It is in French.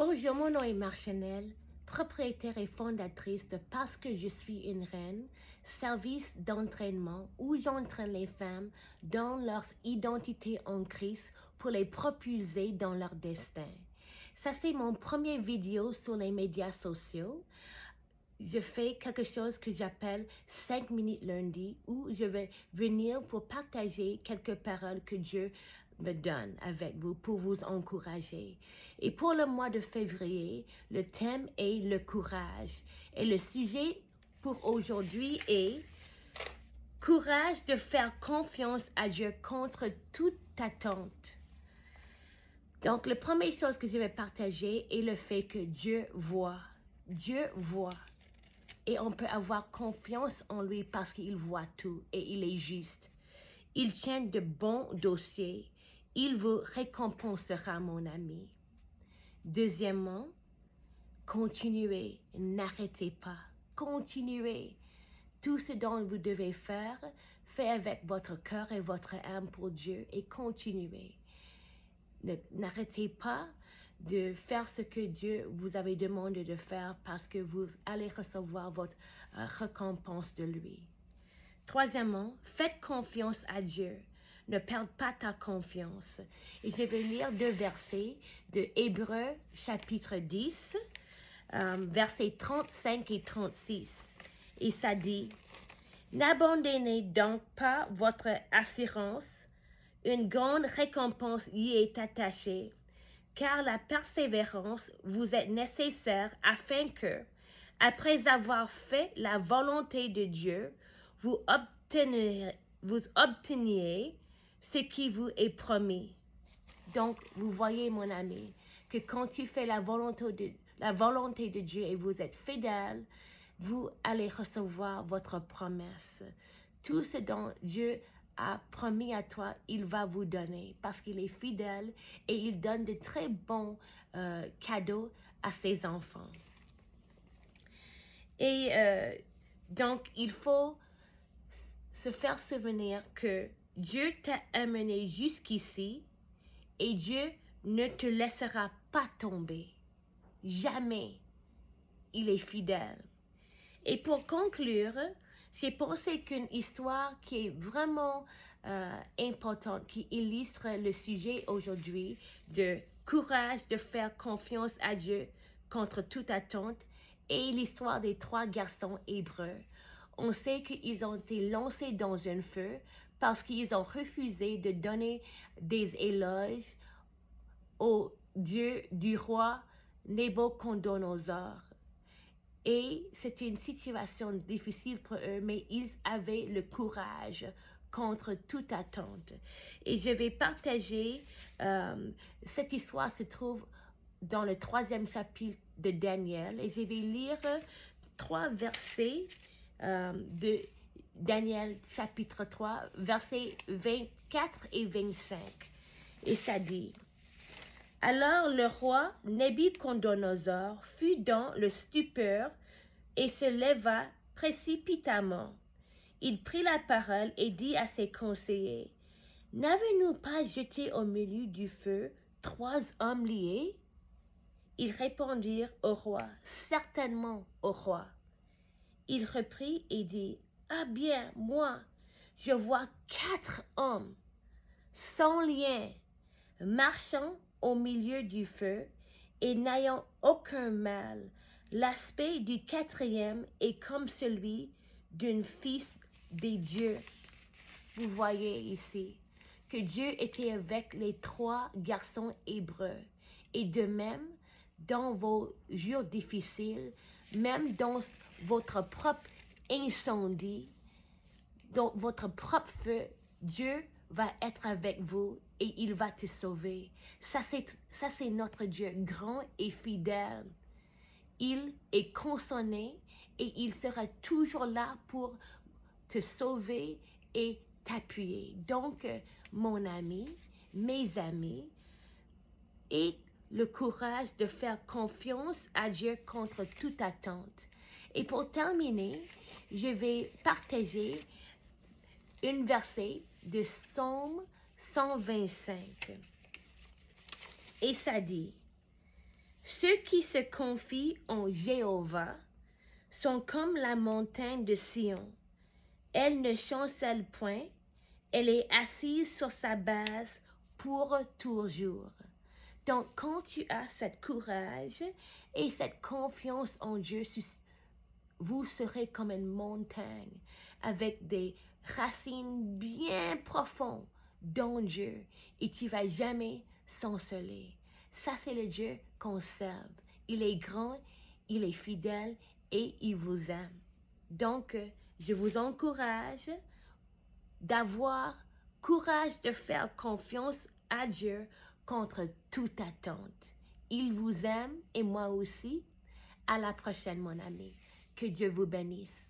Bonjour, mon nom est Marchanel, propriétaire et fondatrice de Parce que je suis une reine, service d'entraînement où j'entraîne les femmes dans leur identité en Christ pour les propulser dans leur destin. Ça, c'est mon premier vidéo sur les médias sociaux. Je fais quelque chose que j'appelle 5 minutes lundi où je vais venir pour partager quelques paroles que Dieu me donne avec vous pour vous encourager. Et pour le mois de février, le thème est le courage. Et le sujet pour aujourd'hui est courage de faire confiance à Dieu contre toute attente. Donc, la première chose que je vais partager est le fait que Dieu voit. Dieu voit. Et on peut avoir confiance en lui parce qu'il voit tout et il est juste. Il tient de bons dossiers. Il vous récompensera, mon ami. Deuxièmement, continuez, n'arrêtez pas. Continuez. Tout ce dont vous devez faire, faites avec votre cœur et votre âme pour Dieu et continuez. N'arrêtez pas de faire ce que Dieu vous avait demandé de faire parce que vous allez recevoir votre récompense de lui. Troisièmement, faites confiance à Dieu. Ne perds pas ta confiance. Et je vais lire deux versets de Hébreux chapitre 10, versets 35 et 36. Et ça dit, « N'abandonnez donc pas votre assurance. Une grande récompense y est attachée, car la persévérance vous est nécessaire afin que, après avoir fait la volonté de Dieu, vous obteniez ce qui vous est promis. » Donc, vous voyez, mon ami, que quand tu fais la volonté de Dieu et vous êtes fidèle, vous allez recevoir votre promesse. Tout ce dont Dieu a promis à toi, il va vous donner parce qu'il est fidèle et il donne de très bons cadeaux à ses enfants. Et donc, il faut se faire souvenir que Dieu t'a amené jusqu'ici et Dieu ne te laissera pas tomber. Jamais. Il est fidèle. Et pour conclure, j'ai pensé qu'une histoire qui est vraiment importante, qui illustre le sujet aujourd'hui de courage de faire confiance à Dieu contre toute attente, est l'histoire des 3 garçons hébreux. On sait qu'ils ont été lancés dans un feu parce qu'ils ont refusé de donner des éloges au Dieu du roi Nabucodonosor. Et c'était une situation difficile pour eux, mais ils avaient le courage contre toute attente. Et je vais partager, cette histoire se trouve dans le 3e chapitre de Daniel. Et je vais lire 3 versets de Daniel chapitre 3, versets 24 et 25. Et ça dit... Alors le roi Nabucodonosor fut dans le stupeur et se leva précipitamment. Il prit la parole et dit à ses conseillers, « N'avez-nous pas jeté au milieu du feu 3 hommes liés? » Ils répondirent au roi, « Certainement, au roi. » Il reprit et dit, « Ah bien, moi, je vois 4 hommes, sans lien, marchant au milieu du feu et n'ayant aucun mal. L'aspect du 4e est comme celui d'un fils des dieux. » Vous voyez ici que Dieu était avec les 3 garçons hébreux. Et de même, dans vos jours difficiles, même dans votre propre incendie, dans votre propre feu, Dieu va être avec vous et il va te sauver. Ça, c'est notre Dieu grand et fidèle. Il est consonné et il sera toujours là pour te sauver et t'appuyer. Donc, mon ami, mes amis, aie le courage de faire confiance à Dieu contre toute attente. Et pour terminer, je vais partager un verset de Psaume 125. Et ça dit, Ceux qui se confient en Jéhovah sont comme la montagne de Sion. Elle ne chancelle point, elle est assise sur sa base pour toujours. Donc, quand tu as ce courage et cette confiance en Dieu, vous serez comme une montagne avec des racines bien profondes dans Dieu et tu vas jamais s'ensoler. Ça, c'est le Dieu qu'on serve. Il est grand, il est fidèle et il vous aime. Donc, je vous encourage d'avoir courage de faire confiance à Dieu contre toute attente. Il vous aime et moi aussi. À la prochaine, mon ami. Que Dieu vous bénisse.